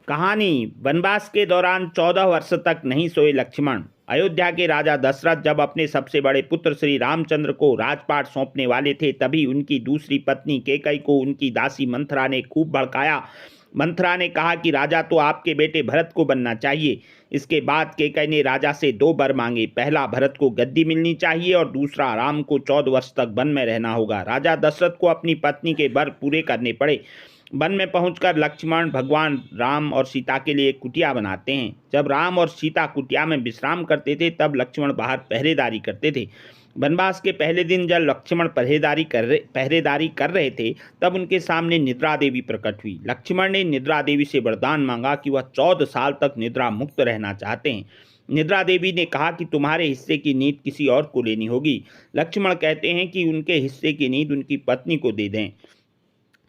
कहानी। वनवास के दौरान 14 वर्ष तक नहीं सोए लक्ष्मण। अयोध्या के राजा दशरथ जब अपने सबसे बड़े पुत्र श्री रामचंद्र को राजपाट सौंपने वाले थे, तभी उनकी दूसरी पत्नी कैकई को उनकी दासी मंथरा ने खूब भड़काया। मंथरा ने कहा कि राजा तो आपके बेटे भरत को बनना चाहिए। इसके बाद कैकई ने राजा से दो वर मांगे। पहला, भरत को गद्दी मिलनी चाहिए और दूसरा, राम को 14 वर्ष तक वन में रहना होगा। राजा दशरथ को अपनी पत्नी के वर पूरे करने पड़े। वन में पहुंचकर लक्ष्मण भगवान राम और सीता के लिए कुटिया बनाते हैं। जब राम और सीता कुटिया में विश्राम करते थे, तब लक्ष्मण बाहर पहरेदारी करते थे। वनवास के पहले दिन जब लक्ष्मण पहरेदारी कर रहे थे, तब उनके सामने निद्रा देवी प्रकट हुई। लक्ष्मण ने निद्रा देवी से वरदान मांगा कि वह 14 साल तक निद्रा मुक्त रहना चाहते हैं। निद्रा देवी ने कहा कि तुम्हारे हिस्से की नींद किसी और को लेनी होगी। लक्ष्मण कहते हैं कि उनके हिस्से की नींद उनकी पत्नी को दे दें।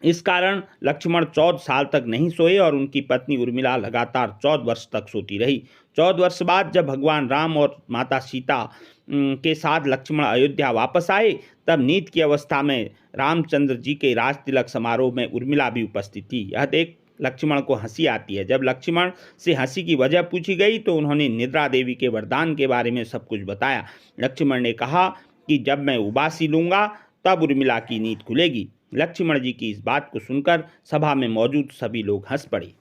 इस कारण लक्ष्मण 14 साल तक नहीं सोए और उनकी पत्नी उर्मिला लगातार 14 वर्ष तक सोती रही। 14 वर्ष बाद जब भगवान राम और माता सीता के साथ लक्ष्मण अयोध्या वापस आए, तब नींद की अवस्था में रामचंद्र जी के राज तिलक समारोह में उर्मिला भी उपस्थित थी। यह देख लक्ष्मण को हंसी आती है। जब लक्ष्मण से हंसी की वजह पूछी गई, तो उन्होंने निद्रा देवी के वरदान के बारे में सब कुछ बताया। लक्ष्मण ने कहा कि जब मैं उबासी लूँगा, तब उर्मिला की नींद खुलेगी। लक्ष्मण जी की इस बात को सुनकर सभा में मौजूद सभी लोग हंस पड़े।